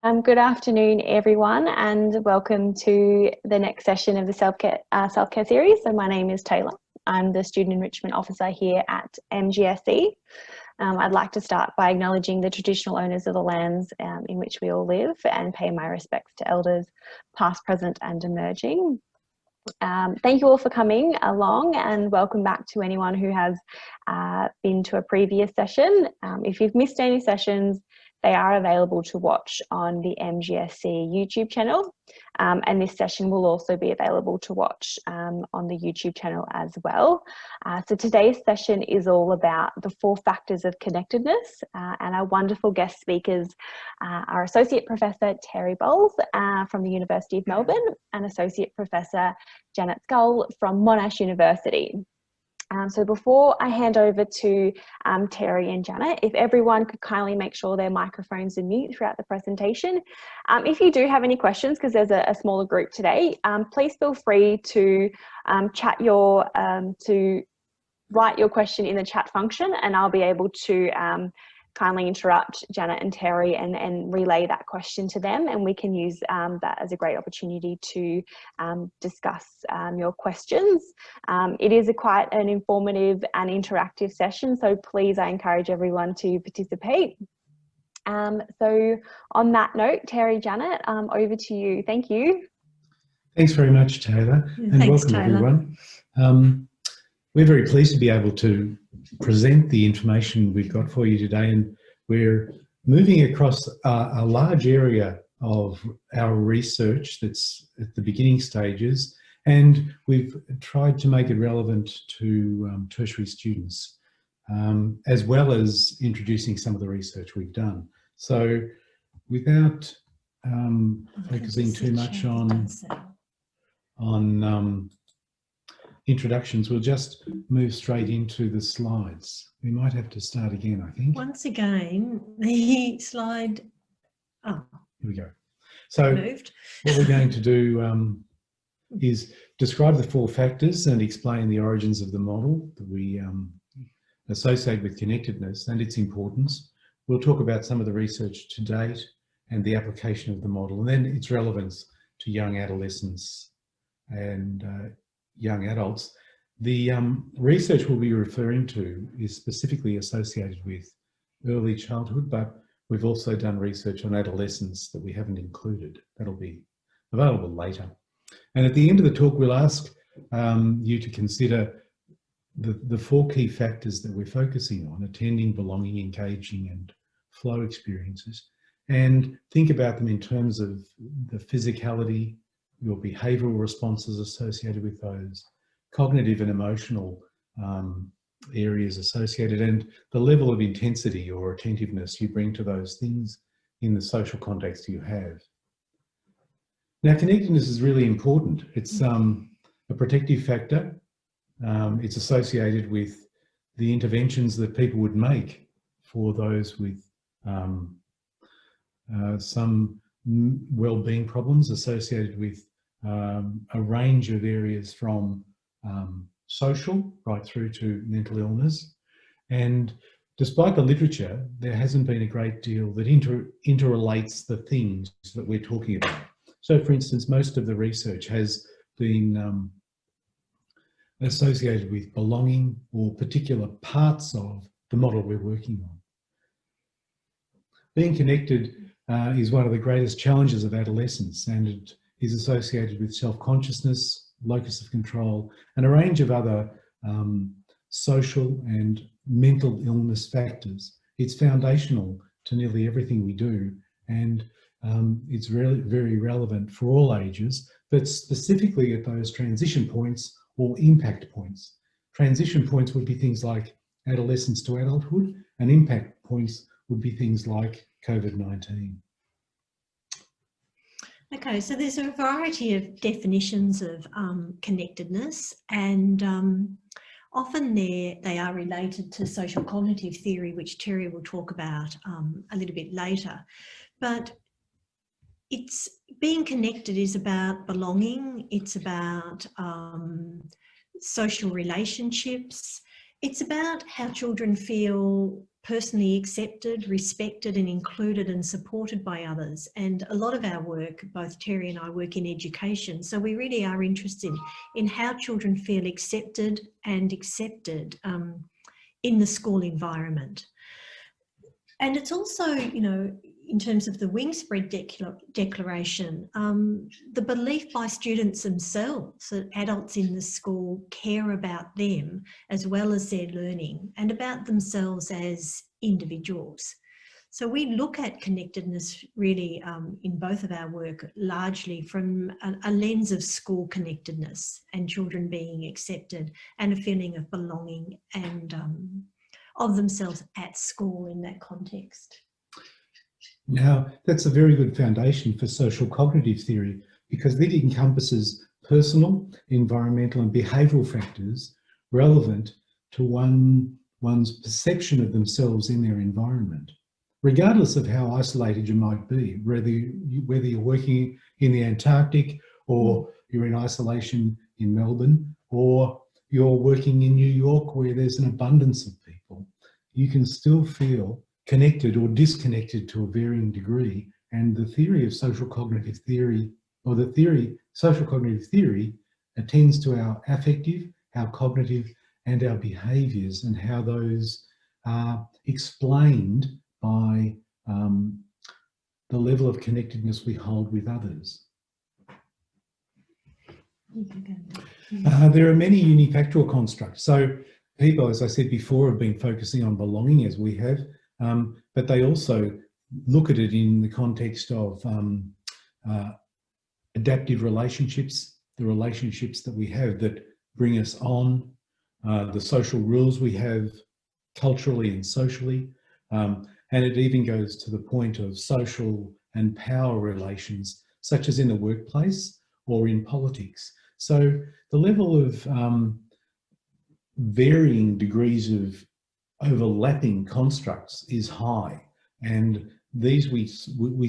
Good afternoon, everyone, and welcome to the next session of the self-care series. So my name is Taylor. I'm the Student Enrichment Officer here at MGSE. I'd like to start by acknowledging the traditional owners of the lands in which we all live and pay my respects to elders past, present and emerging. Thank you all for coming along, and welcome back to anyone who has been to a previous session. If you've missed any sessions, they are available to watch on the MGSC YouTube channel, and this session will also be available to watch on the YouTube channel as well. So today's session is all about the 4 factors of connectedness, and our wonderful guest speakers are Associate Professor Terry Bowles from the University of Melbourne and Associate Professor Janet Scull from Monash University. So before I hand over to Terry and Janet, if everyone could kindly make sure their microphones are mute throughout the presentation. If you do have any questions, because there's a smaller group today, please feel free to write your question in the chat function, and I'll be able to kindly interrupt Janet and Terry and relay that question to them, and we can use that as a great opportunity to discuss your questions. It is quite an informative and interactive session, so please, I encourage everyone to participate. So on that note, Terry, Janet, over to you. Thank you. Thanks very much, Taylor, and Thanks, welcome Taylor. everyone. We're very pleased to be able to present the information we've got for you today, and we're moving across a large area of our research that's at the beginning stages, and we've tried to make it relevant to tertiary students, as well as introducing some of the research we've done. So without focusing too much on introductions, we'll just move straight into the slides. We might have to start again, I think. Once again, the slide, Here we go. So moved. What we're going to do is describe the 4 factors and explain the origins of the model that we associate with connectedness and its importance. We'll talk about some of the research to date and the application of the model, and then its relevance to young adolescents and young adults. The research we'll be referring to is specifically associated with early childhood, but we've also done research on adolescence that we haven't included. That'll be available later. And at the end of the talk, we'll ask you to consider the 4 key factors that we're focusing on: attending, belonging, engaging, and flow experiences, and think about them in terms of the physicality, your behavioural responses associated with those, cognitive and emotional areas associated, and the level of intensity or attentiveness you bring to those things in the social context you have. Now, connectedness is really important. It's a protective factor. It's associated with the interventions that people would make for those with some well-being problems associated with a range of areas from social right through to mental illness. And despite the literature, there hasn't been a great deal that interrelates the things that we're talking about. So for instance, most of the research has been associated with belonging or particular parts of the model we're working on. Being connected is one of the greatest challenges of adolescence, and it is associated with self-consciousness, locus of control, and a range of other social and mental illness factors. It's foundational to nearly everything we do, and it's really very relevant for all ages, but specifically at those transition points or impact points. Transition points would be things like adolescence to adulthood, and impact points would be things like COVID-19. Okay, so there's a variety of definitions of connectedness, and often they are related to social cognitive theory, which Terry will talk about a little bit later. But being connected is about belonging, it's about social relationships, it's about how children feel personally accepted, respected and included and supported by others. And a lot of our work, both Terry and I work in education, so we really are interested in how children feel accepted and accepted in the school environment. And it's also, you know, in terms of the Wingspread Declaration, the belief by students themselves that adults in the school care about them as well as their learning and about themselves as individuals. So we look at connectedness really in both of our work largely from a lens of school connectedness and children being accepted and a feeling of belonging and of themselves at school in that context. Now, that's a very good foundation for social cognitive theory because it encompasses personal, environmental and behavioural factors relevant to one's perception of themselves in their environment, regardless of how isolated you might be, whether you're working in the Antarctic or you're in isolation in Melbourne or you're working in New York where there's an abundance of people. You can still feel connected or disconnected to a varying degree, and the theory of social cognitive theory, or the theory, social cognitive theory, attends to our affective, our cognitive, and our behaviours and how those are explained by the level of connectedness we hold with others. There are many unifactual constructs. So people, as I said before, have been focusing on belonging as we have, but they also look at it in the context of adaptive relationships, the relationships that we have that bring us on, the social rules we have culturally and socially, and it even goes to the point of social and power relations, such as in the workplace or in politics. So the level of varying degrees of overlapping constructs is high, and these we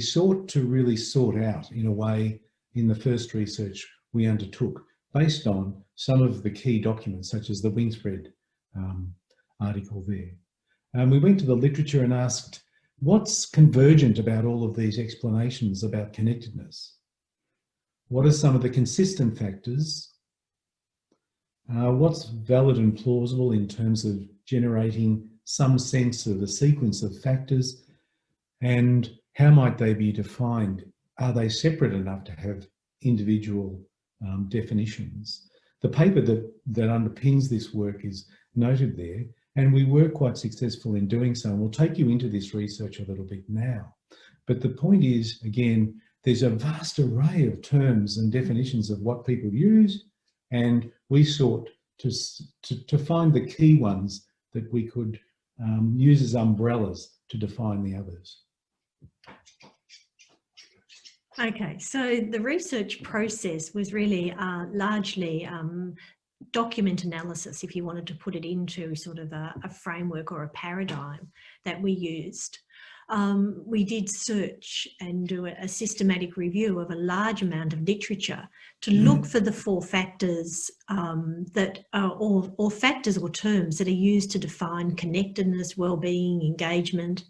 sought to really sort out in a way in the first research we undertook based on some of the key documents such as the Wingspread article there. We went to the literature and asked what's convergent about all of these explanations about connectedness? What are some of the consistent factors? What's valid and plausible in terms of generating some sense of a sequence of factors, and how might they be defined? Are they separate enough to have individual definitions? The paper that underpins this work is noted there, and we were quite successful in doing so, and we'll take you into this research a little bit now. But the point is, again, there's a vast array of terms and definitions of what people use, and we sought to find the key ones that we could use as umbrellas to define the others. Okay, so the research process was really largely document analysis, if you wanted to put it into sort of a framework or a paradigm that we used. We did search and do a systematic review of a large amount of literature to look for the four factors that are or factors or terms that are used to define connectedness, well-being, engagement.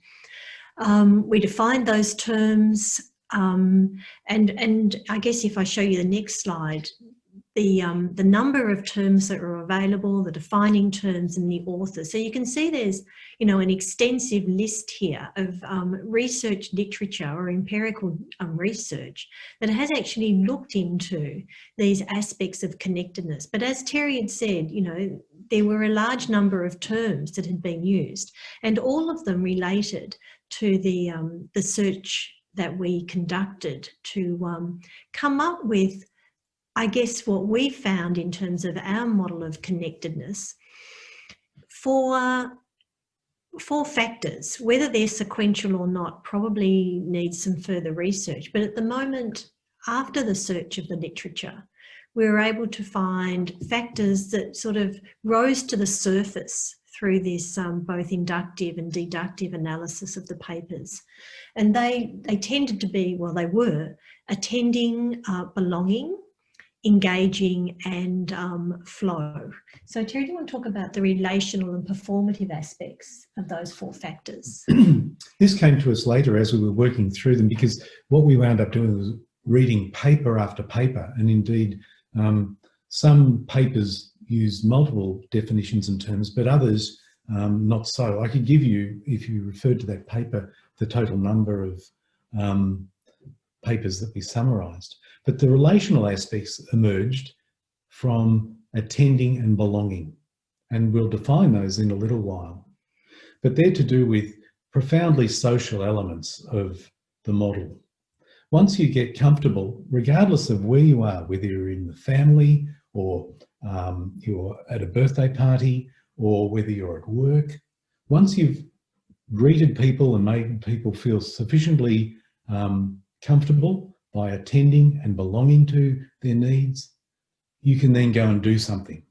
We defined those terms, and I guess if I show you the next slide, the number of terms that are available, the defining terms and the authors. So you can see there's, you know, an extensive list here of research literature or empirical research that has actually looked into these aspects of connectedness. But as Terry had said, you know, there were a large number of terms that had been used, and all of them related to the search that we conducted to come up with, I guess, what we found in terms of our model of connectedness for factors. Whether they're sequential or not probably needs some further research, but at the moment, after the search of the literature, we were able to find factors that sort of rose to the surface through this both inductive and deductive analysis of the papers. And they tended to be, well, they were attending, belonging, engaging and flow. So Terry, do you want to talk about the relational and performative aspects of those 4 factors? This came to us later as we were working through them, because what we wound up doing was reading paper after paper, and indeed some papers use multiple definitions and terms, but others not so. I could give you, if you referred to that paper, the total number of papers that we summarised. But the relational aspects emerged from attending and belonging, and we'll define those in a little while. But they're to do with profoundly social elements of the model. Once you get comfortable, regardless of where you are, whether you're in the family or you're at a birthday party or whether you're at work, once you've greeted people and made people feel sufficiently comfortable by attending and belonging to their needs, you can then go and do something.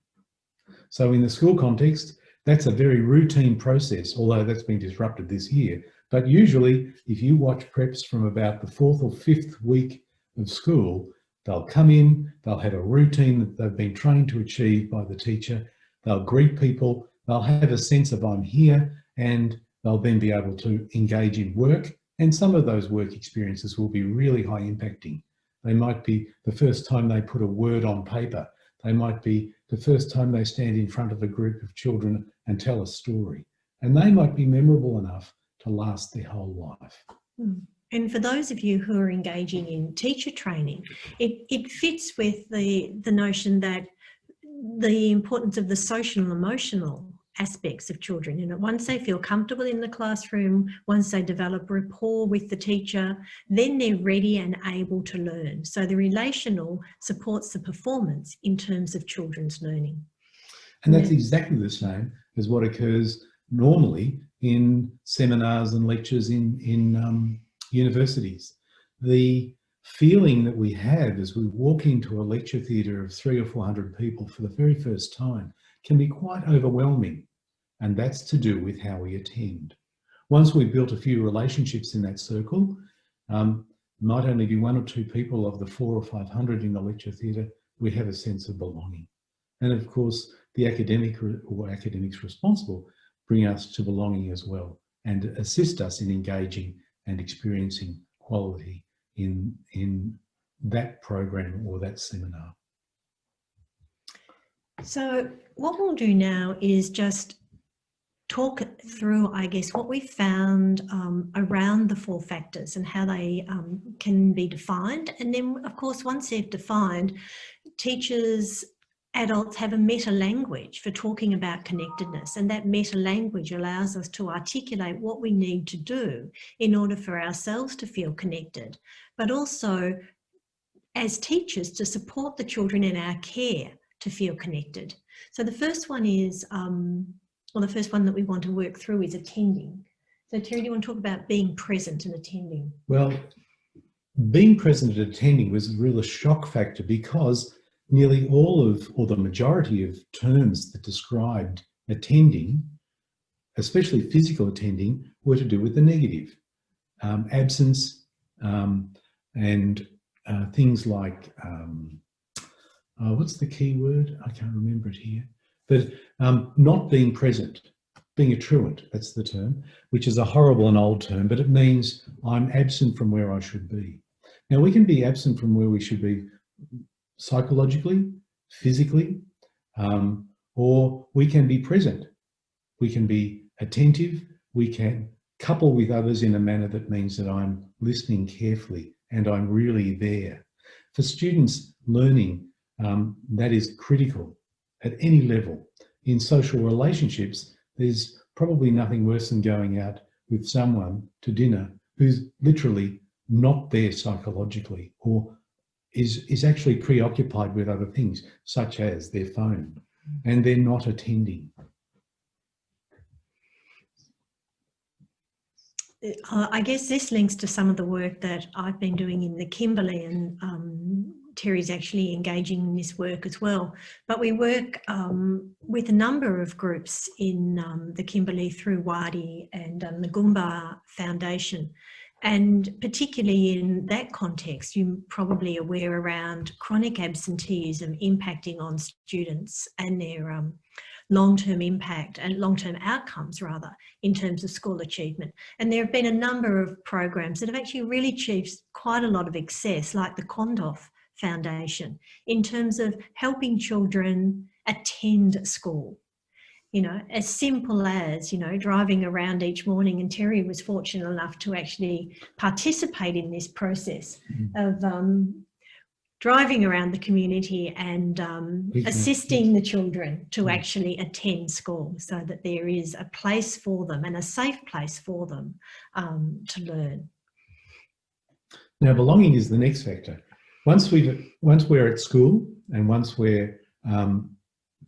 So in the school context, that's a very routine process, although that's been disrupted this year. But usually, if you watch preps from about the 4th or 5th week of school, they'll come in, they'll have a routine that they've been trained to achieve by the teacher, they'll greet people, they'll have a sense of I'm here, and they'll then be able to engage in work. And some of those work experiences will be really high impacting. They might be the first time they put a word on paper. They might be the first time they stand in front of a group of children and tell a story. And they might be memorable enough to last their whole life. And for those of you who are engaging in teacher training, it fits with the notion that the importance of the social and emotional aspects of children. You know, once they feel comfortable in the classroom, once they develop rapport with the teacher, then they're ready and able to learn. So the relational supports the performance in terms of children's learning. And that's exactly the same as what occurs normally in seminars and lectures in universities. The feeling that we have as we walk into a lecture theatre of 300 or 400 people for the very first time can be quite overwhelming, and that's to do with how we attend. Once we've built a few relationships in that circle, might only be 1 or 2 people of the 400 or 500 in the lecture theatre, we have a sense of belonging. And of course, the academic or academics responsible bring us to belonging as well and assist us in engaging and experiencing quality in that program or that seminar. So what we'll do now is just talk through, I guess, what we found around the 4 factors and how they can be defined. And then, of course, once they're defined, teachers, adults have a meta language for talking about connectedness, and that meta language allows us to articulate what we need to do in order for ourselves to feel connected, but also as teachers to support the children in our care to feel connected. So the first one is, the first one that we want to work through is attending. So Terry, do you want to talk about being present and attending? Well, being present and attending was a real shock factor, because nearly all of, or the majority of terms that described attending, especially physical attending, were to do with the negative. Absence and things like, what's the key word? I can't remember it here. But not being present, being a truant, that's the term, which is a horrible and old term, but it means I'm absent from where I should be. Now, we can be absent from where we should be psychologically, physically, or we can be present. We can be attentive. We can couple with others in a manner that means that I'm listening carefully and I'm really there. For students learning, that is critical at any level. In social relationships, there's probably nothing worse than going out with someone to dinner who's literally not there psychologically, or is actually preoccupied with other things, such as their phone, and they're not attending. I guess this links to some of the work that I've been doing in the Kimberley, and Terry's actually engaging in this work as well. But we work with a number of groups in the Kimberley through Wadi and the Goomba Foundation. And particularly in that context, you're probably aware around chronic absenteeism impacting on students and their long-term impact and long-term outcomes, rather, in terms of school achievement. And there have been a number of programs that have actually really achieved quite a lot of success, like the Kondoff Foundation, in terms of helping children attend school. You know, as simple as, you know, driving around each morning, and Terry was fortunate enough to actually participate in this process of driving around the community and assisting the children to actually attend school, so that there is a place for them and a safe place for them to learn. Now, belonging is the next factor. Once we're at school and once we're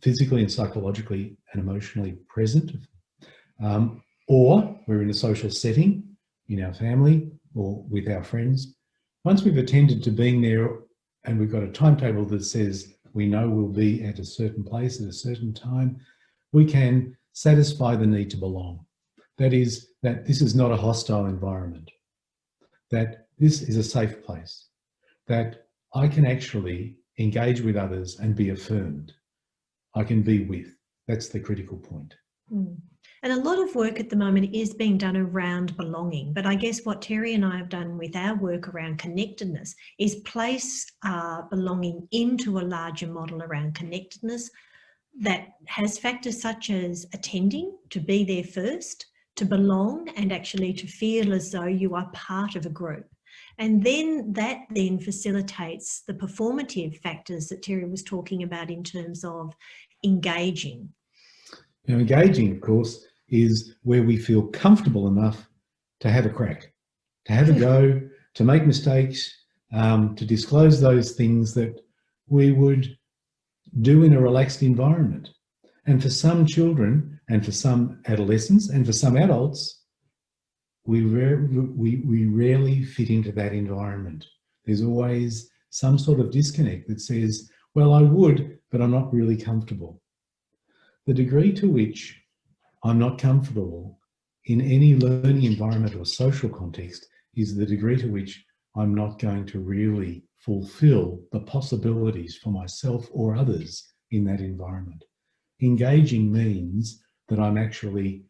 physically and psychologically and emotionally present, or we're in a social setting, in our family or with our friends, once we've attended to being there and we've got a timetable that says we know we'll be at a certain place at a certain time, we can satisfy the need to belong. That is, that this is not a hostile environment, that this is a safe place, that I can actually engage with others and be affirmed. I can be with. That's the critical point. And a lot of work at the moment is being done around belonging. But I guess what Terry and I have done with our work around connectedness is place belonging into a larger model around connectedness that has factors such as attending, to be there first, to belong, and actually to feel as though you are part of a group. And then that then facilitates the performative factors that Terry was talking about in terms of engaging. Now, engaging, of course, is where we feel comfortable enough to have a crack, to have a go, to make mistakes, to disclose those things that we would do in a relaxed environment. And for some children and for some adolescents and for some adults, we rarely fit into that environment. There's always some sort of disconnect that says, well, I would, but I'm not really comfortable. The degree to which I'm not comfortable in any learning environment or social context is the degree to which I'm not going to really fulfill the possibilities for myself or others in that environment. Engaging means that I'm actually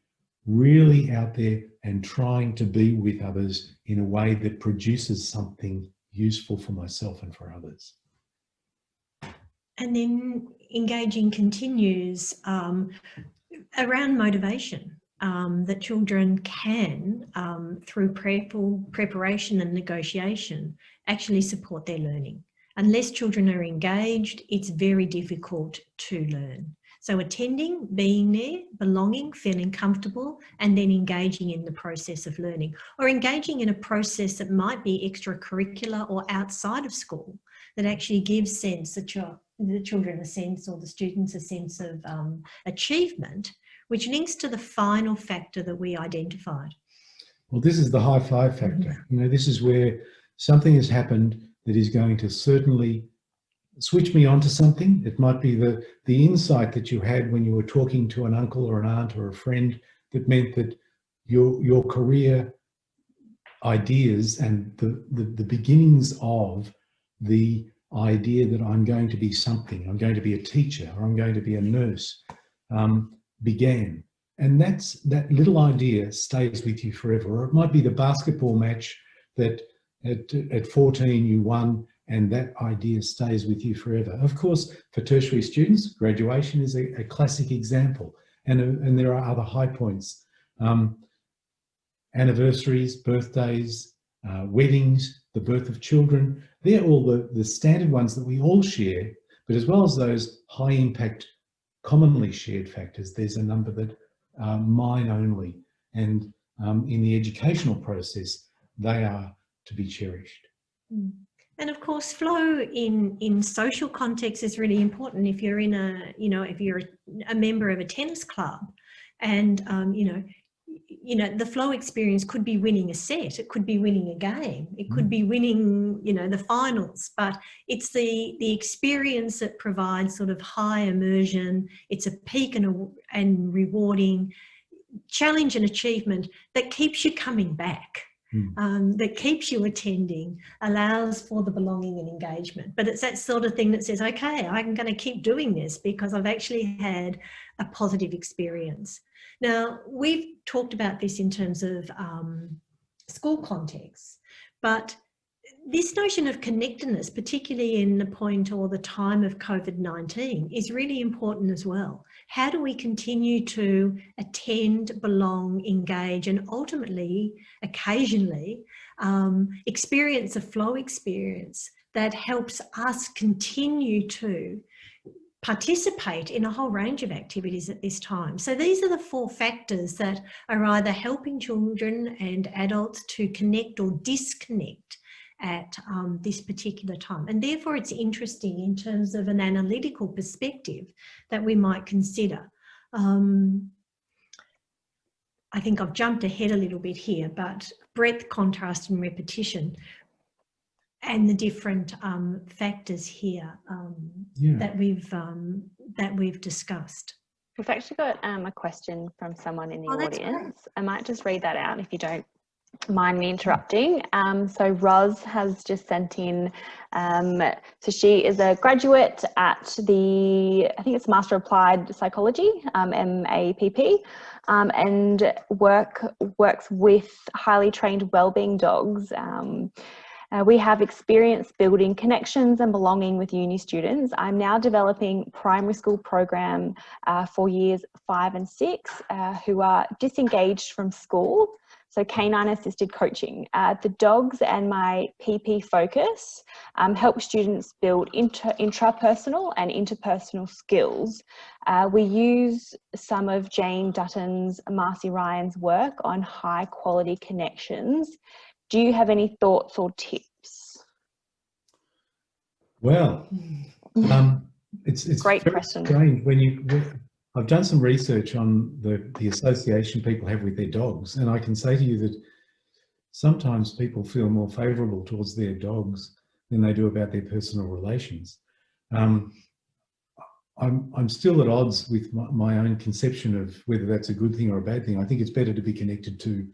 really out there and trying to be with others in a way that produces something useful for myself and for others. And then engaging continues around motivation, that children can, through preparation and negotiation, actually support their learning. Unless children are engaged, it's very difficult to learn. So attending, being there, belonging, feeling comfortable, and then engaging in the process of learning, or engaging in a process that might be extracurricular or outside of school, that actually gives sense that the children a sense, or the students a sense of achievement, which links to the final factor that we identified. Well, this is the high five factor. You know, this is where something has happened that is going to certainly switch me onto something. It might be the insight that you had when you were talking to an uncle or an aunt or a friend that meant that your career ideas and the beginnings of the idea that I'm going to be something, I'm going to be a teacher or I'm going to be a nurse, began. And that little idea stays with you forever. Or it might be the basketball match that at 14 you won, and that idea stays with you forever. Of course, for tertiary students, graduation is a classic example, and there are other high points. Anniversaries, birthdays, weddings, the birth of children, they're all the standard ones that we all share, but as well as those high impact, commonly shared factors, there's a number that are mine only, and in the educational process, they are to be cherished. And of course, flow in social context is really important. If you're in if you're a member of a tennis club, and the flow experience could be winning a set, it could be winning a game, it could be winning, the finals, but it's the experience that provides sort of high immersion. It's a peak and rewarding challenge and achievement that keeps you coming back. that keeps you attending, allows for the belonging and engagement. But it's that sort of thing that says, okay, I'm going to keep doing this because I've actually had a positive experience. Now, we've talked about this in terms of school contexts, but this notion of connectedness, particularly in the point or the time of COVID-19, is really important as well. How do we continue to attend, belong, engage, and ultimately, occasionally, experience a flow experience that helps us continue to participate in a whole range of activities at this time? So these are the 4 factors that are either helping children and adults to connect or disconnect at this particular time. And therefore it's interesting in terms of an analytical perspective that we might consider. I think I've jumped ahead a little bit here, but breadth, contrast and repetition and the different factors here that we've discussed. We've actually got a question from someone in the audience. Great. I might just read that out if you don't mind me interrupting. So Roz has just sent in, so she is a graduate at the, I think it's Master of Applied Psychology, MAPP, and works with highly trained wellbeing dogs. We have experience building connections and belonging with uni students. I'm now developing primary school program for years 5 and 6 who are disengaged from school. So canine assisted coaching. The dogs and my PP focus help students build intrapersonal and interpersonal skills. We use some of Jane Dutton's, Marcia Ryan's work on high quality connections. Do you have any thoughts or tips? Well, it's great very question. strange I've done some research on the association people have with their dogs, and I can say to you that sometimes people feel more favourable towards their dogs than they do about their personal relations. I'm still at odds with my own conception of whether that's a good thing or a bad thing. I think it's better to be connected to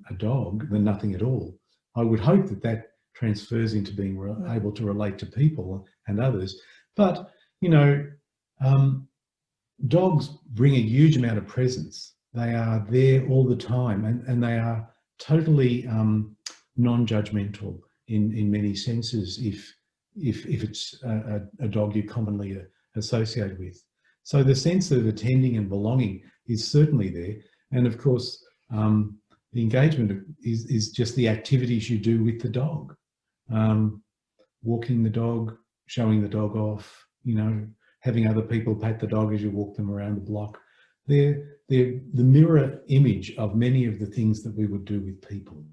a dog than nothing at all. I would hope that transfers into being able to relate to people and others. But, you know, dogs bring a huge amount of presence. They are there all the time, and they are totally non-judgmental in many senses if it's a dog you're commonly associated with. So the sense of attending and belonging is certainly there. And of course, the engagement is just the activities you do with the dog. Walking the dog, showing the dog off, you know, having other people pat the dog as you walk them around the block. They're the mirror image of many of the things that we would do with people.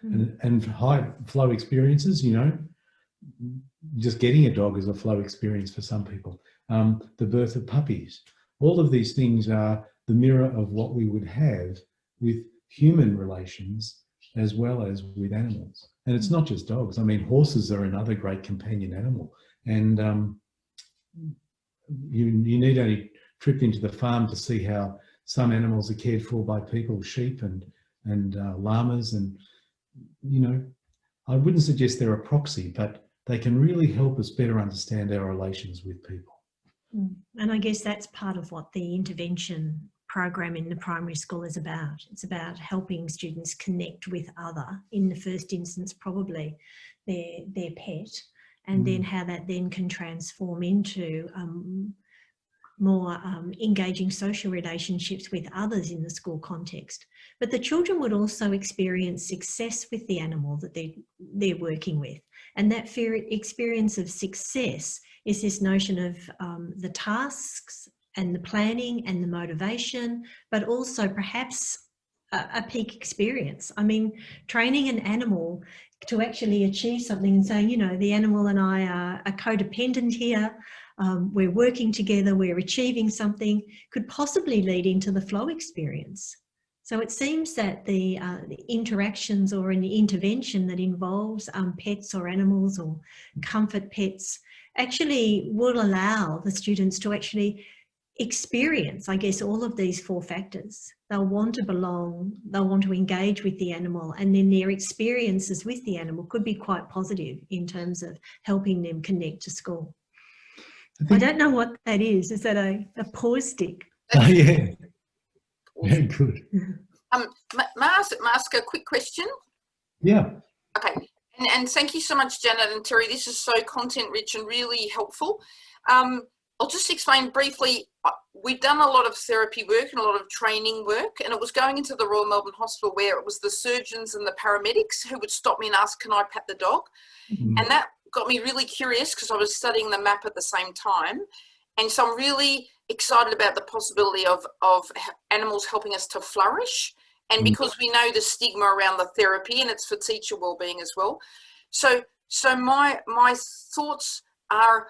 And high flow experiences, you know, just getting a dog is a flow experience for some people. The birth of puppies. All of these things are the mirror of what we would have with human relations as well as with animals. And it's not just dogs. I mean, horses are another great companion animal. And you need only trip into the farm to see how some animals are cared for by people, sheep and llamas. And, you know, I wouldn't suggest they're a proxy, but they can really help us better understand our relations with people. And I guess that's part of what the intervention program in the primary school is about. It's about helping students connect with other, in the first instance, probably their pet, and then how that then can transform into more engaging social relationships with others in the school context. But the children would also experience success with the animal that they're working with. And that experience of success is this notion of the tasks and the planning and the motivation, but also perhaps a peak experience. I mean, training an animal to actually achieve something and saying, you know, the animal and I are codependent here, we're working together, we're achieving something, could possibly lead into the flow experience. So it seems that the interactions or an intervention that involves pets or animals or comfort pets actually will allow the students to actually experience, I guess, all of these 4 factors they'll want to belong, they'll want to engage with the animal, and then their experiences with the animal could be quite positive in terms of helping them connect to school. I don't know what that is. Is that a pause stick? Oh, yeah. Very good. May I ask a quick question? Yeah. Okay. And thank you so much, Janet and Terry. This is so content rich and really helpful. I'll just explain briefly. We've done a lot of therapy work and a lot of training work, and it was going into the Royal Melbourne Hospital where it was the surgeons and the paramedics who would stop me and ask, can I pat the dog? Mm. And that got me really curious because I was studying the map at the same time. And so I'm really excited about the possibility of animals helping us to flourish. And because we know the stigma around the therapy, and it's for teacher wellbeing as well. So my thoughts are,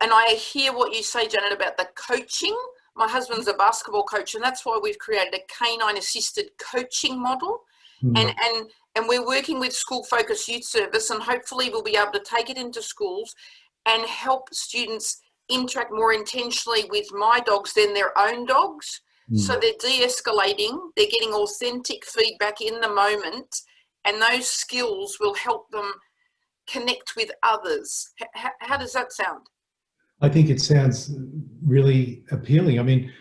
and I hear what you say, Janet, about the coaching. My husband's a basketball coach, and that's why we've created a canine assisted coaching model. Mm. And we're working with School Focused Youth Service, and hopefully we'll be able to take it into schools and help students interact more intentionally with my dogs than their own dogs. Mm. So they're de-escalating, they're getting authentic feedback in the moment, and those skills will help them connect with others. How does that sound? I think it sounds really appealing. I mean,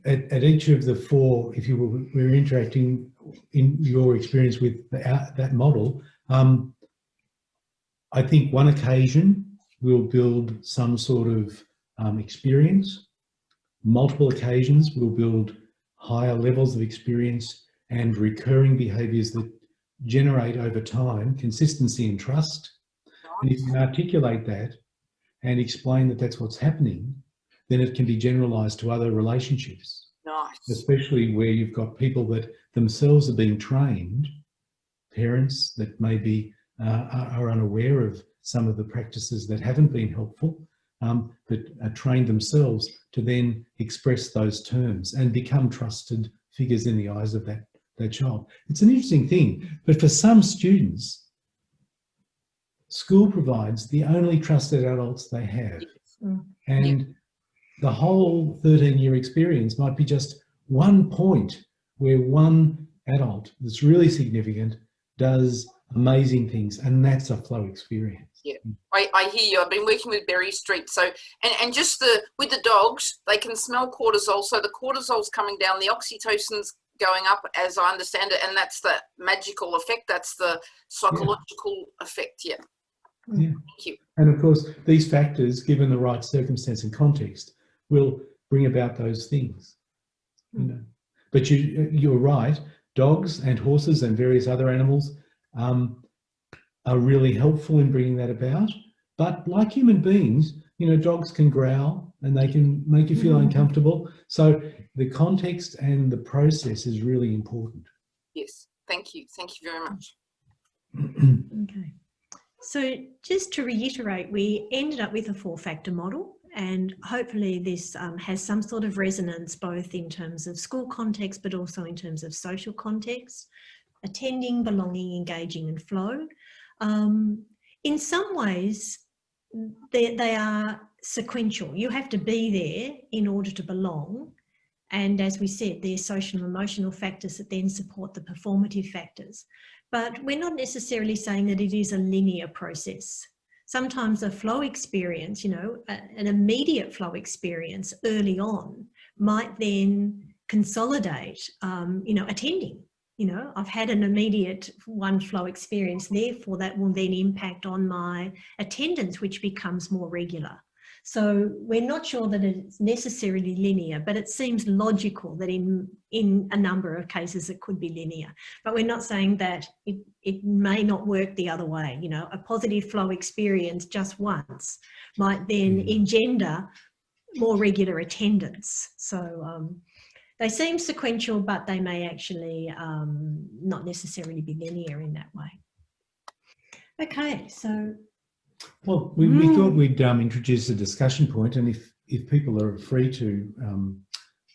at each of the four, if you were interacting in your experience with that model, I think one occasion will build some sort of experience. Multiple occasions will build higher levels of experience and recurring behaviours that generate over time consistency and trust. And if you can articulate that and explain that that's what's happening, then it can be generalised to other relationships. Nice. Especially where you've got people that themselves are being trained, parents that maybe are unaware of some of the practices that haven't been helpful, but are trained themselves to then express those terms and become trusted figures in the eyes of that child. It's an interesting thing, but for some students, school provides the only trusted adults they have. And the whole 13-year experience might be just one point where one adult that's really significant does amazing things, and that's a flow experience. Yeah, I hear you. I've been working with Berry Street. So, and just with the dogs, they can smell cortisol. So the cortisol's coming down, the oxytocin's going up, as I understand it, and that's the magical effect. That's the psychological effect. Yeah. Yeah. Thank you. And of course, these factors, given the right circumstance and context, will bring about those things. You know. But you're right. Dogs and horses and various other animals are really helpful in bringing that about. But like human beings, you know, dogs can growl and they can make you feel uncomfortable. So the context and the process is really important. Yes. Thank you. Thank you very much. Okay. So just to reiterate, we ended up with a 4-factor model, and hopefully this has some sort of resonance both in terms of school context but also in terms of social context: attending, belonging, engaging and flow. In some ways they are sequential. You have to be there in order to belong, and as we said, there's social and emotional factors that then support the performative factors. But we're not necessarily saying that it is a linear process. Sometimes a flow experience, you know, an immediate flow experience early on might then consolidate, you know, attending. You know, I've had an immediate one flow experience, therefore that will then impact on my attendance, which becomes more regular. So we're not sure that it's necessarily linear, but it seems logical that in a number of cases it could be linear. But we're not saying that it may not work the other way. You know, a positive flow experience just once might then engender more regular attendance. So they seem sequential, but they may actually not necessarily be linear in that way. Okay, so... Well, we thought we'd introduce a discussion point, and if people are free to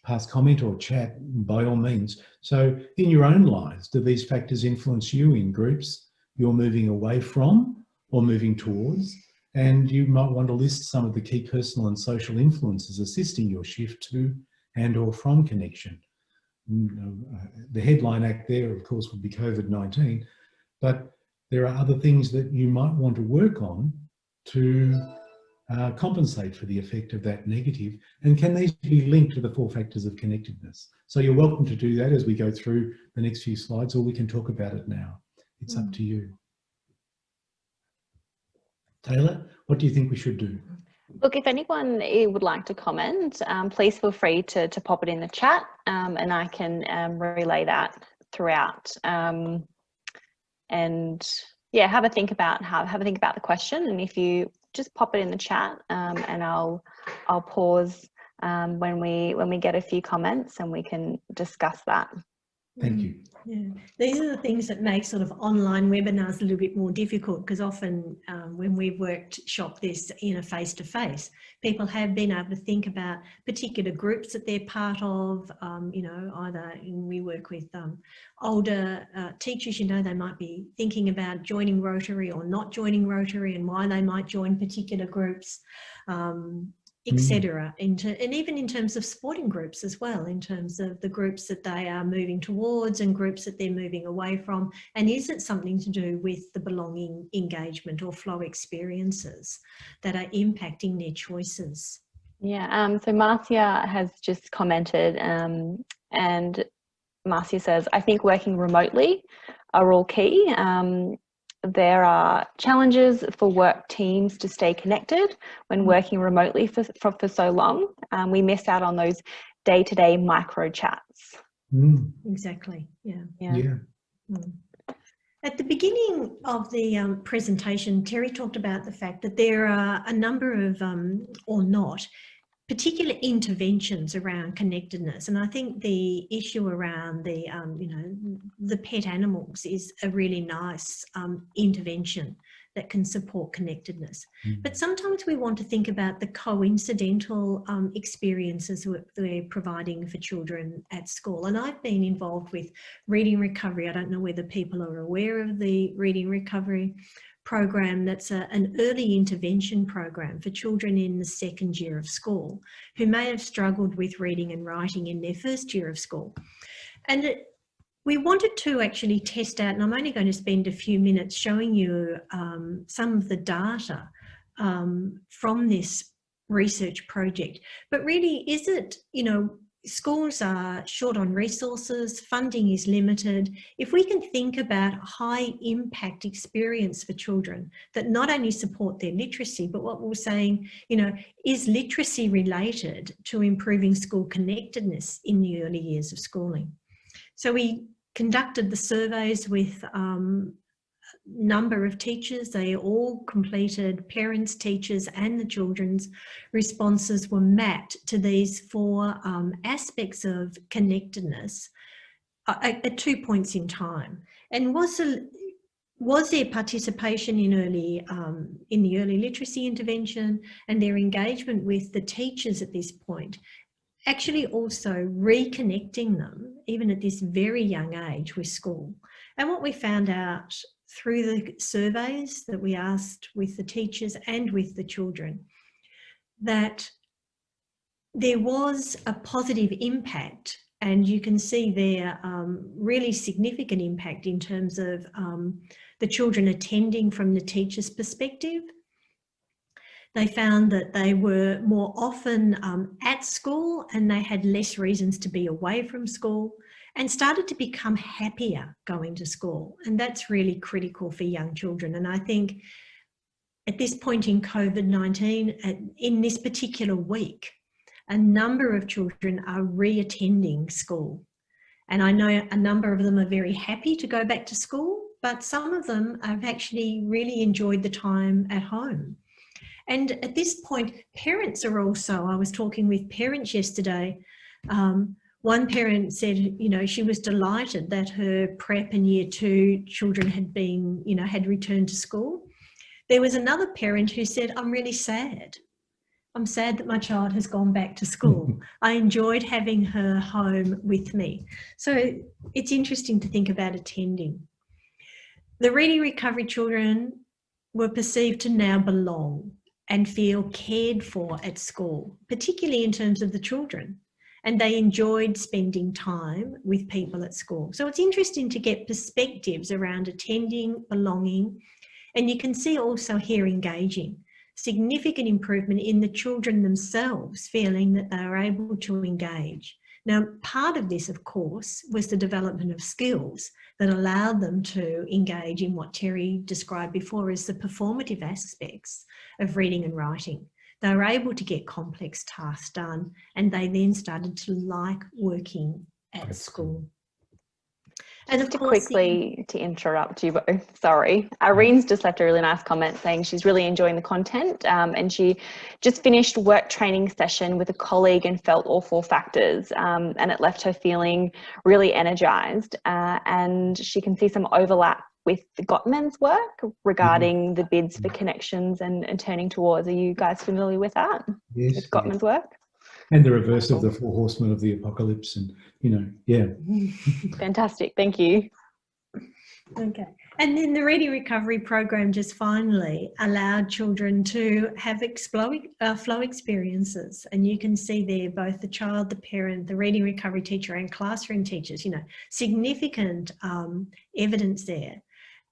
pass comment or chat, by all means. So in your own lives, do these factors influence you in groups you're moving away from or moving towards? And you might want to list some of the key personal and social influences assisting your shift to and or from connection. the headline act there, of course, would be COVID-19, but there are other things that you might want to work on to compensate for the effect of that negative. And can these be linked to the 4 factors of connectedness? So you're welcome to do that as we go through the next few slides, or we can talk about it now. It's up to you. Taylor, what do you think we should do? Look, if anyone would like to comment, please feel free to pop it in the chat, and I can relay that throughout. And yeah, have a think about the question, and if you just pop it in the chat, and I'll pause when we get a few comments, and we can discuss that. Thank you. Yeah, these are the things that make sort of online webinars a little bit more difficult, because often when we've workshop this in a face-to-face, people have been able to think about particular groups that they're part of. You know, either we work with older teachers, you know, they might be thinking about joining Rotary or not joining Rotary, and why they might join particular groups. Etc. And even in terms of sporting groups as well, in terms of the groups that they are moving towards and groups that they're moving away from, and is it something to do with the belonging, engagement or flow experiences that are impacting their choices? Yeah, so Marcia has just commented, and Marcia says, I think working remotely are all key. There are challenges for work teams to stay connected when working remotely for so long. We miss out on those day-to-day micro chats. Exactly. Yeah. At the beginning of the presentation, Terry talked about the fact that there are a number of, or not, particular interventions around connectedness, and I think the issue around the you know, the pet animals is a really nice intervention that can support connectedness. But sometimes we want to think about the coincidental experiences we're providing for children at school, and I've been involved with reading recovery. I don't know whether people are aware of the reading recovery program. That's an early intervention program for children in the 2nd year of school who may have struggled with reading and writing in their 1st year of school. And we wanted to actually test out, and I'm only going to spend a few minutes showing you some of the data from this research project. But really, is it, you know, schools are short on resources, funding is limited. If we can think about a high impact experience for children that not only support their literacy, but what we're saying, you know, is literacy related to improving school connectedness in the early years of schooling. So we conducted the surveys with number of teachers. They all completed, parents, teachers and the children's responses were mapped to these 4 aspects of connectedness at 2 points in time. And was their participation in the early literacy intervention and their engagement with the teachers at this point actually also reconnecting them, even at this very young age, with school? And what we found out through the surveys that we asked with the teachers and with the children, that there was a positive impact, and you can see there really significant impact in terms of the children attending from the teacher's perspective. They found that they were more often at school and they had less reasons to be away from school, and started to become happier going to school. And that's really critical for young children. And I think at this point in COVID-19, in this particular week, a number of children are re-attending school. And I know a number of them are very happy to go back to school, but some of them have actually really enjoyed the time at home. And at this point, parents are also, I was talking with parents yesterday, one parent said, you know, she was delighted that her prep and year 2 children had been, you know, had returned to school. There was another parent who said, I'm really sad. I'm sad that my child has gone back to school. I enjoyed having her home with me. So it's interesting to think about attending. The reading recovery children were perceived to now belong and feel cared for at school, particularly in terms of the children. and they enjoyed spending time with people at school. So it's interesting to get perspectives around attending, belonging, and you can see also here engaging. Significant improvement in the children themselves feeling that they were able to engage. Now, part of this, of course, was the development of skills that allowed them to engage in what Terry described before as the performative aspects of reading and writing. They were able to get complex tasks done, and they then started to like working at school. And of course, quickly to interrupt you both, sorry. Irene's just left a really nice comment saying she's really enjoying the content, and she just finished work training session with a colleague and felt all 4 factors, and it left her feeling really energized, and she can see some overlap with the Gottman's work regarding the bids for connections and turning towards. Are you guys familiar with that? Yes. With Gottman's work? And the reverse of the 4 horsemen of the apocalypse, and, you know, yeah. Fantastic, thank you. Okay. And then the Reading Recovery Program just finally allowed children to have flow experiences. And you can see there both the child, the parent, the reading recovery teacher and classroom teachers, you know, significant evidence there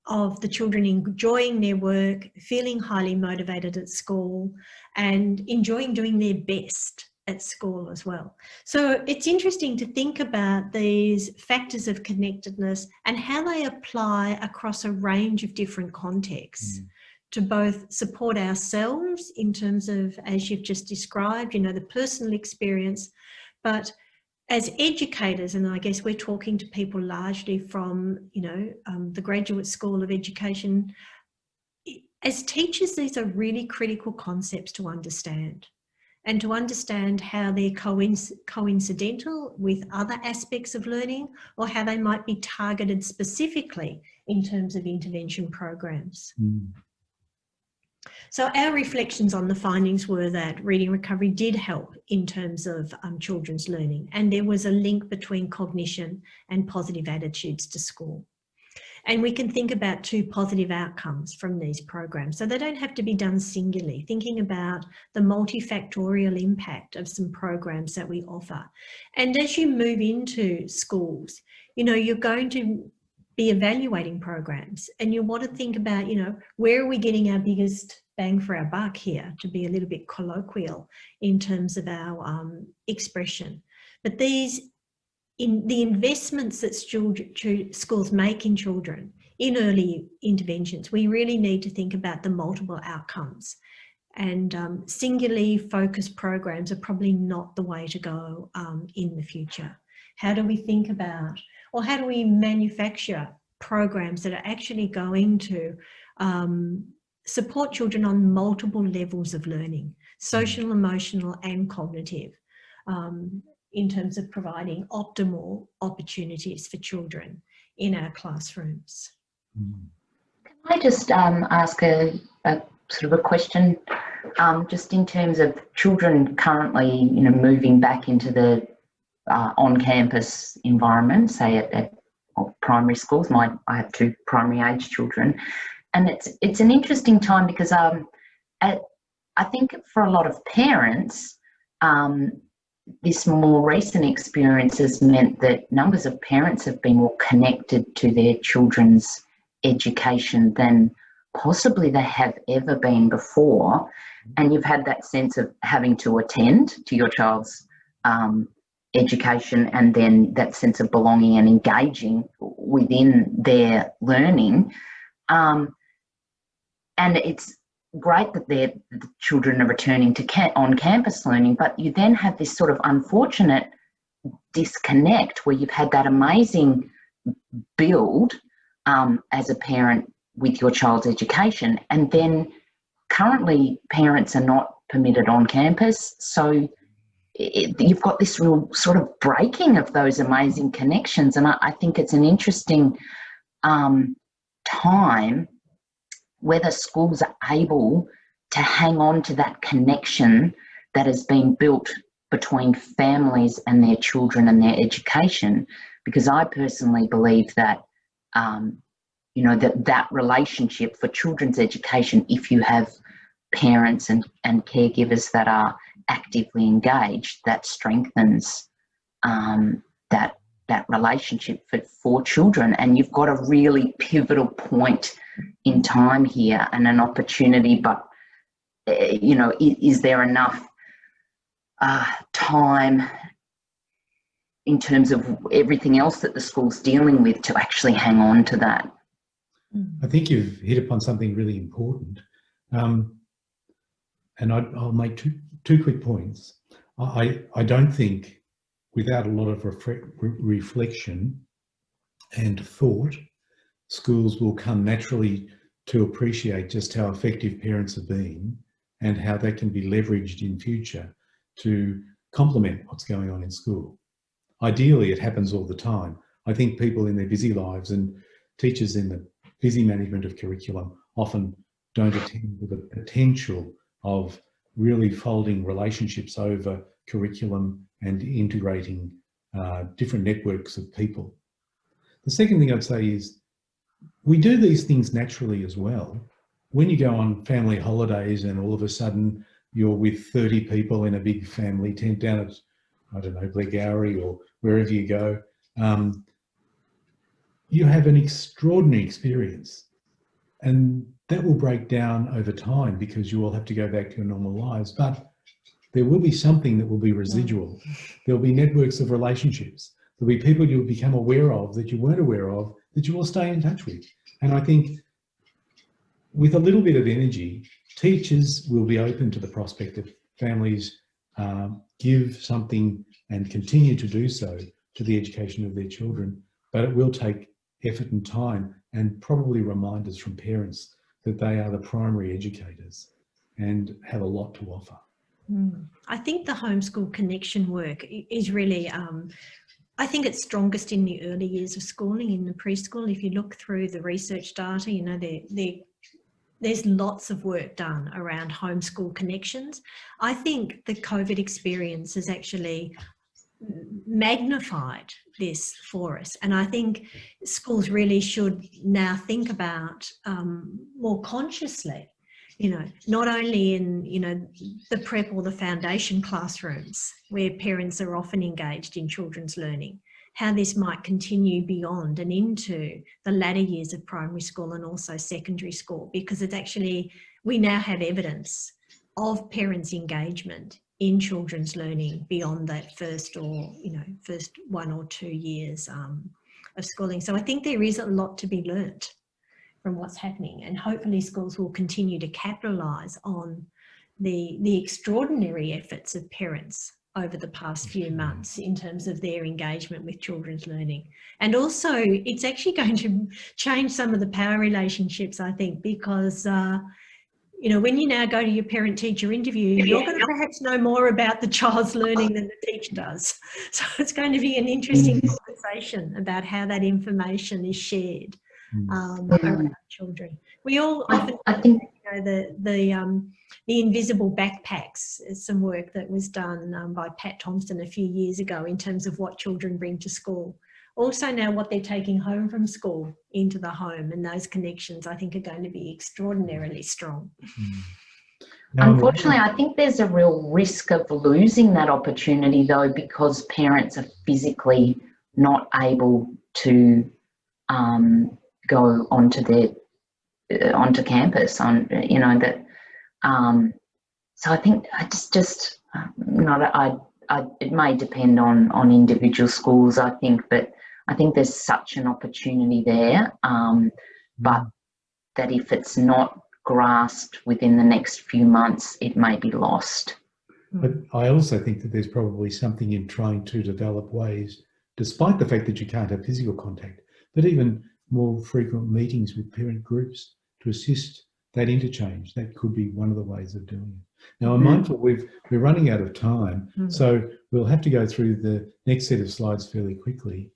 of the children enjoying their work, feeling highly motivated at school and enjoying doing their best at school as well. So it's interesting to think about these factors of connectedness and how they apply across a range of different contexts to both support ourselves in terms of, as you've just described, you know, the personal experience, but as educators, and I guess we're talking to people largely from, you know, the Graduate School of Education, as teachers, these are really critical concepts to understand. And to understand how they're coincidental with other aspects of learning or how they might be targeted specifically in terms of intervention programs. So our reflections on the findings were that reading recovery did help in terms of children's learning, and there was a link between cognition and positive attitudes to school. And we can think about 2 positive outcomes from these programs. So they don't have to be done singularly, thinking about the multifactorial impact of some programs that we offer. And as you move into schools, you know, you're going to be evaluating programs and you want to think about, you know, where are we getting our biggest bang for our buck here, to be a little bit colloquial in terms of our expression. But these in the investments that schools make in children in early interventions, we really need to think about the multiple outcomes, and singularly focused programs are probably not the way to go in the future. How do we think about, or how do we manufacture programs that are actually going to support children on multiple levels of learning, social, emotional and cognitive, in terms of providing optimal opportunities for children in our classrooms. Can I just ask a sort of a question, just in terms of children currently, you know, moving back into the on-campus environment, say at primary schools. I have 2 primary age children, and it's an interesting time because I think for a lot of parents, this more recent experience has meant that numbers of parents have been more connected to their children's education than possibly they have ever been before. And you've had that sense of having to attend to your child's education, and then that sense of belonging and engaging within their learning. And it's great that the children are returning to on-campus learning, but you then have this sort of unfortunate disconnect where you've had that amazing build as a parent with your child's education, and then currently parents are not permitted on campus, so you've got this real sort of breaking of those amazing connections. And I think it's an interesting time whether schools are able to hang on to that connection that has been built between families and their children and their education, because I personally believe that, you know, that relationship for children's education, if you have parents and caregivers that are actively engaged, that strengthens that relationship for children. And you've got a really pivotal point in time here and an opportunity, but you know, is there enough time in terms of everything else that the school's dealing with to actually hang on to that? I think you've hit upon something really important. And I'll make two quick points. I don't think, without a lot of reflection and thought, schools will come naturally to appreciate just how effective parents have been and how that can be leveraged in future to complement what's going on in school. Ideally, it happens all the time. I think people in their busy lives and teachers in the busy management of curriculum often don't attend to the potential of really folding relationships over curriculum and integrating different networks of people. The second thing I'd say is we do these things naturally as well. When you go on family holidays and all of a sudden you're with 30 people in a big family tent down at, I don't know, Blackgowrie or wherever you go, you have an extraordinary experience. And that will break down over time because you all have to go back to your normal lives. But there will be something that will be residual. There'll be networks of relationships. There'll be people you'll become aware of that you weren't aware of that you will stay in touch with. And I think with a little bit of energy, teachers will be open to the prospect of families give something and continue to do so to the education of their children. But it will take effort and time and probably reminders from parents that they are the primary educators and have a lot to offer. I think the homeschool connection work is really, I think it's strongest in the early years of schooling, in the preschool. If you look through the research data, you know, there's lots of work done around homeschool connections. I think the COVID experience has actually magnified this for us, and I think schools really should now think about more consciously, you know, not only in, you know, the prep or the foundation classrooms where parents are often engaged in children's learning, how this might continue beyond and into the latter years of primary school and also secondary school, because it's actually, we now have evidence of parents' engagement in children's learning beyond that first 1 or 2 years of schooling. So I think there is a lot to be learnt from what's happening, and hopefully schools will continue to capitalise on the extraordinary efforts of parents over the past few months in terms of their engagement with children's learning. And also it's actually going to change some of the power relationships, I think, because you know, when you now go to your parent-teacher interview, you're going to perhaps know more about the child's learning than the teacher does. So it's going to be an interesting conversation about how that information is shared around children. We all often, I think, you know, the invisible backpacks is some work that was done by Pat Thompson a few years ago in terms of what children bring to school. Also now what they're taking home from school into the home, and those connections I think are going to be extraordinarily strong. Unfortunately, I think there's a real risk of losing that opportunity though, because parents are physically not able to go onto campus you know, that. So I think it may depend on individual schools, I think, but I think there's such an opportunity there, but that if it's not grasped within the next few months, it may be lost. But I also think that there's probably something in trying to develop ways, despite the fact that you can't have physical contact, but even more frequent meetings with parent groups to assist that interchange. That could be one of the ways of doing it. Now, I'm mindful we're running out of time, so we'll have to go through the next set of slides fairly quickly.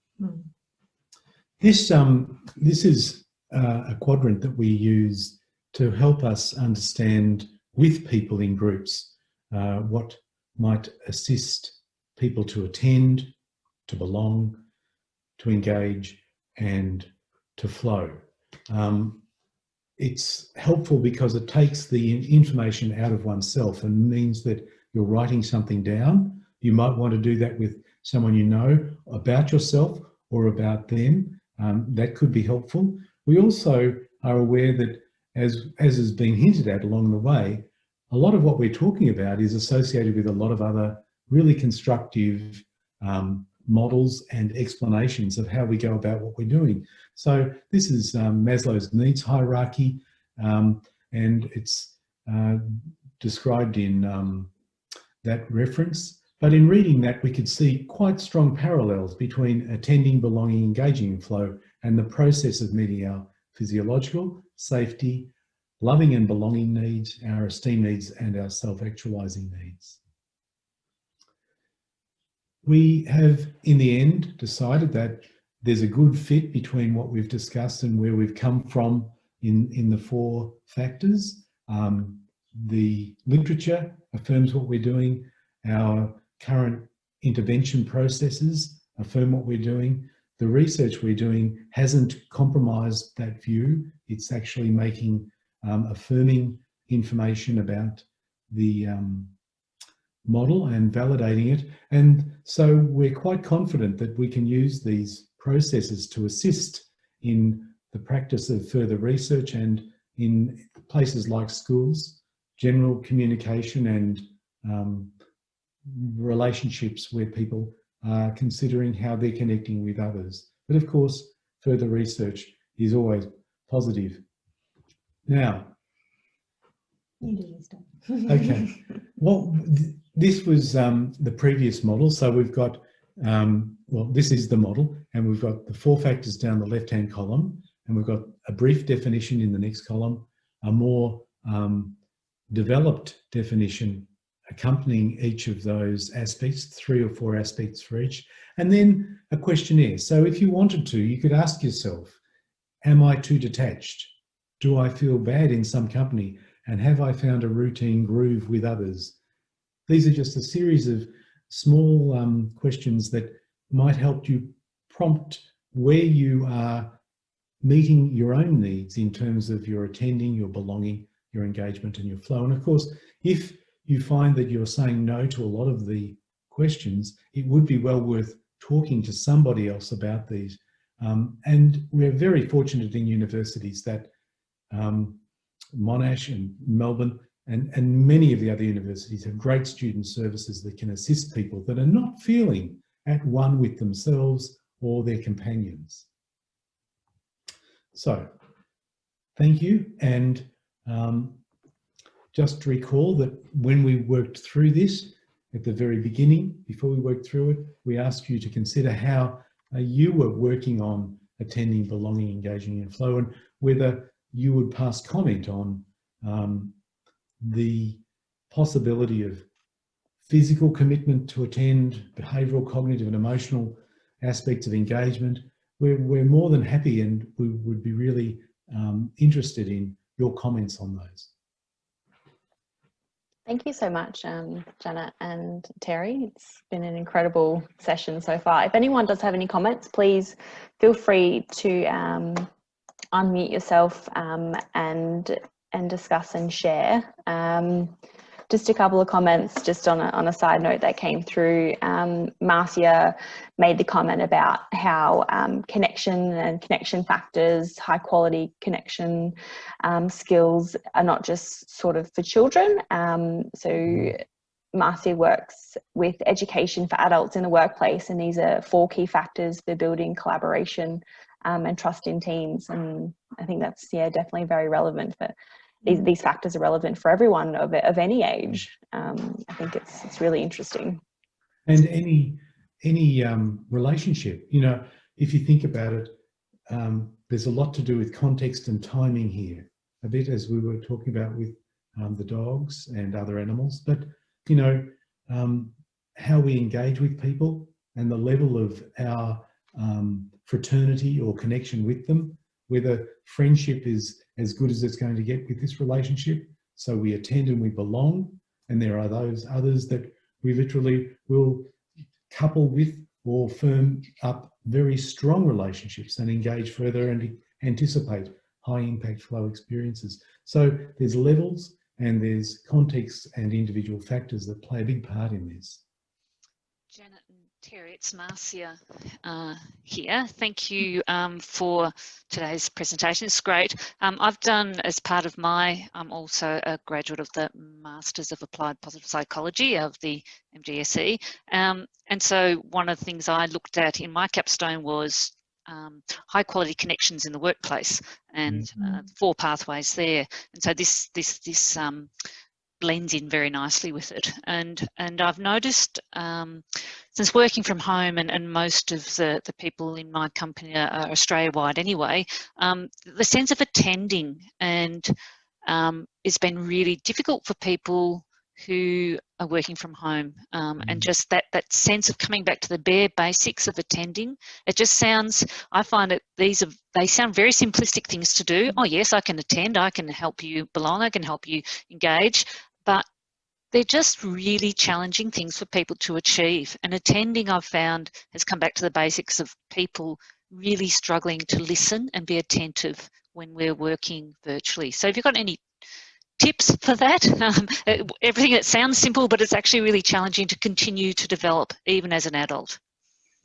This is a quadrant that we use to help us understand with people in groups what might assist people to attend, to belong, to engage, and to flow. It's helpful because it takes the information out of oneself and means that you're writing something down. You might want to do that with someone you know about yourself or about them. That could be helpful. We also are aware that, as has been hinted at along the way, a lot of what we're talking about is associated with a lot of other really constructive models and explanations of how we go about what we're doing. So this is Maslow's needs hierarchy, and it's described in that reference. But in reading that, we could see quite strong parallels between attending, belonging, engaging in flow and the process of meeting our physiological, safety, loving and belonging needs, our esteem needs, and our self-actualizing needs. We have, in the end, decided that there's a good fit between what we've discussed and where we've come from in the 4 factors. The literature affirms what we're doing. Our current intervention processes affirm what we're doing. The research we're doing hasn't compromised that view. It's actually making affirming information about the model and validating it. And so we're quite confident that we can use these processes to assist in the practice of further research and in places like schools, general communication and relationships where people are considering how they're connecting with others. But of course, further research is always positive. Now, okay, well, this was the previous model. So we've got, well, this is the model, and we've got the 4 factors down the left-hand column, and we've got a brief definition in the next column, a more developed definition accompanying each of those aspects, 3 or 4 aspects for each, and then a questionnaire. So if you wanted to, you could ask yourself, am I too detached? Do I feel bad in some company? And have I found a routine groove with others? These are just a series of small questions that might help you prompt where you are meeting your own needs in terms of your attending, your belonging, your engagement and your flow. And of course, if you find that you're saying no to a lot of the questions, it would be well worth talking to somebody else about these. And we're very fortunate in universities that Monash and Melbourne and many of the other universities have great student services that can assist people that are not feeling at one with themselves or their companions. So, thank you. And just to recall that when we worked through this at the very beginning, before we worked through it, we asked you to consider how you were working on attending, belonging, engaging in flow, and whether you would pass comment on the possibility of physical commitment to attend, behavioural, cognitive and emotional aspects of engagement. We're more than happy, and we would be really interested in your comments on those. Thank you so much, Janet and Terry. It's been an incredible session so far. If anyone does have any comments, please feel free to unmute yourself and discuss and share. Just a couple of comments just on a side note that came through. Marcia made the comment about how connection and connection factors, high quality connection skills are not just sort of for children. So Marcia works with education for adults in the workplace, and these are 4 key factors for building collaboration and trust in teams. And I think that's, yeah, definitely very relevant for these factors are relevant for everyone of any age. I think it's really interesting. And any relationship, you know, if you think about it, there's a lot to do with context and timing here, a bit as we were talking about with the dogs and other animals. But, you know, how we engage with people and the level of our fraternity or connection with them, whether friendship is as good as it's going to get with this relationship. So we attend and we belong, and there are those others that we literally will couple with or firm up very strong relationships and engage further and anticipate high impact flow experiences. So there's levels and there's context and individual factors that play a big part in this. Janet and Terry, it's Marcia here. Thank you for today's presentation. It's great. I've done, as part of I'm also a graduate of the Masters of Applied Positive Psychology of the MGSE. And so one of the things I looked at in my capstone was high quality connections in the workplace and 4 pathways there. And so this blends in very nicely with it. And I've noticed since working from home, and most of the people in my company are Australia-wide anyway, the sense of attending and it's been really difficult for people who are working from home, and just that sense of coming back to the bare basics of attending. It just sounds, I find it, they sound very simplistic things to do. Oh yes, I can attend, I can help you belong, I can help you engage, but they're just really challenging things for people to achieve. And attending, I've found, has come back to the basics of people really struggling to listen and be attentive when we're working virtually. So have you got any tips for that? Everything that sounds simple, but it's actually really challenging to continue to develop even as an adult.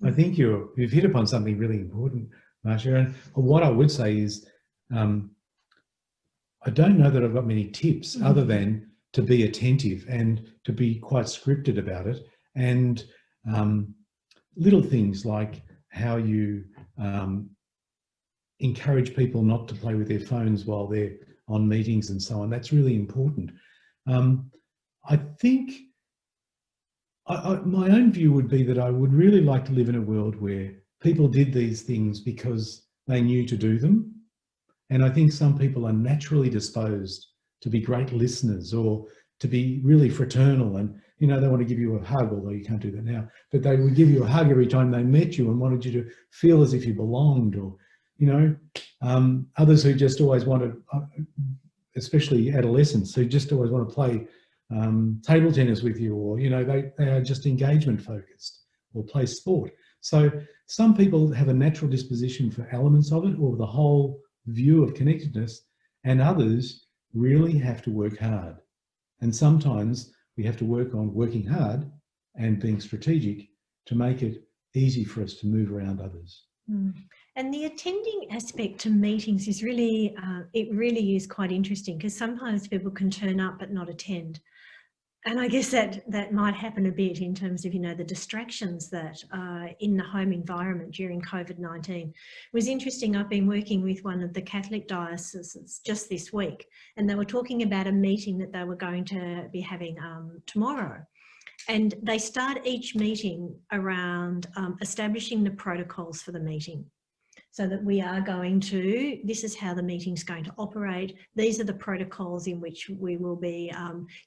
I think you've hit upon something really important, Marcia. And what I would say is, I don't know that I've got many tips other than to be attentive and to be quite scripted about it. And little things like how you encourage people not to play with their phones while they're on meetings and so on. That's really important. I think my own view would be that I would really like to live in a world where people did these things because they knew to do them. And I think some people are naturally disposed to be great listeners or to be really fraternal, and they want to give you a hug, although you can't do that now, but they would give you a hug every time they met you and wanted you to feel as if you belonged, or others who just always wanted, especially adolescents, who just always want to play table tennis with you, or they are just engagement focused, or play sport. So some people have a natural disposition for elements of it, or the whole view of connectedness, and others really have to work hard. And sometimes we have to work on working hard and being strategic to make it easy for us to move around others. And the attending aspect to meetings is really, it really is quite interesting, because sometimes people can turn up but not attend. And I guess that might happen a bit in terms of, the distractions that in the home environment during COVID-19. It was interesting, I've been working with one of the Catholic dioceses just this week, and they were talking about a meeting that they were going to be having tomorrow. And they start each meeting around establishing the protocols for the meeting. So that we are going to, this is how the meeting's going to operate. These are the protocols in which we will be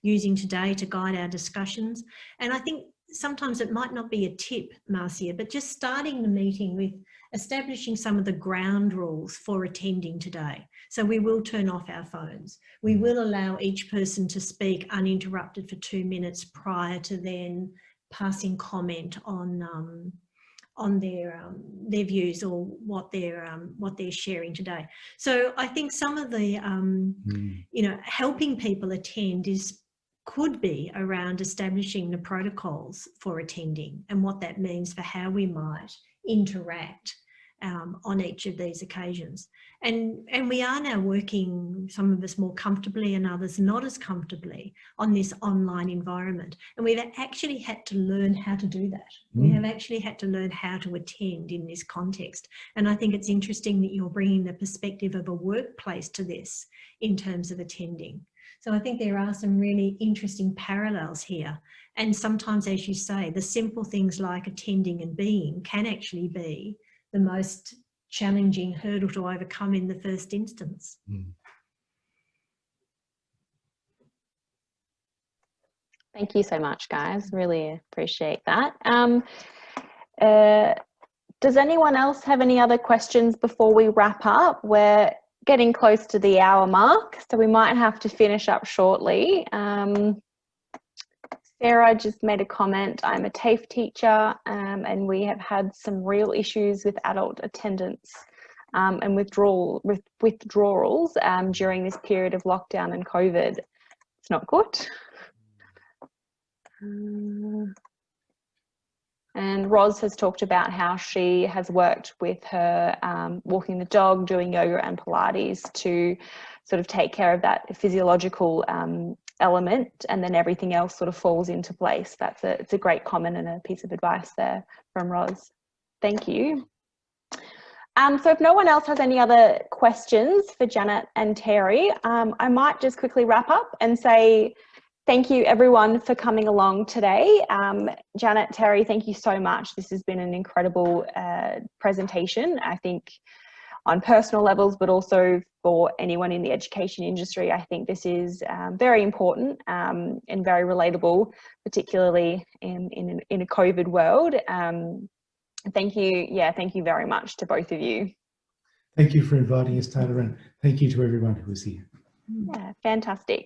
using today to guide our discussions. And I think sometimes it might not be a tip, Marcia, but just starting the meeting with establishing some of the ground rules for attending today. So we will turn off our phones. We will allow each person to speak uninterrupted for 2 minutes prior to then passing comment on their views or what they're sharing today. So I think some of the helping people attend could be around establishing the protocols for attending and what that means for how we might interact on each of these occasions. And we are now working, some of us more comfortably and others not as comfortably, on this online environment. And we've actually had to learn how to do that. We have actually had to learn how to attend in this context. And I think it's interesting that you're bringing the perspective of a workplace to this in terms of attending. So I think there are some really interesting parallels here. And sometimes, as you say, the simple things like attending and being can actually be the most challenging hurdle to overcome in the first instance. Thank you so much, guys. Really appreciate that. Does anyone else have any other questions before we wrap up? We're getting close to the hour mark, so we might have to finish up shortly. Sarah just made a comment. I'm a TAFE teacher, and we have had some real issues with adult attendance and withdrawals during this period of lockdown and COVID. It's not good. And Roz has talked about how she has worked with her walking the dog, doing yoga and Pilates to sort of take care of that physiological element, and then everything else sort of falls into place. It's a great comment and a piece of advice there from Roz. Thank you. So if no one else has any other questions for Janet and Terry, I might just quickly wrap up and say thank you everyone for coming along today. Janet, Terry, thank you so much. This has been an incredible presentation, I think, on personal levels, but also for anyone in the education industry. I think this is very important and very relatable, particularly in a COVID world. Thank you. Yeah, thank you very much to both of you. Thank you for inviting us, Taylor, and thank you to everyone who was here. Yeah, fantastic.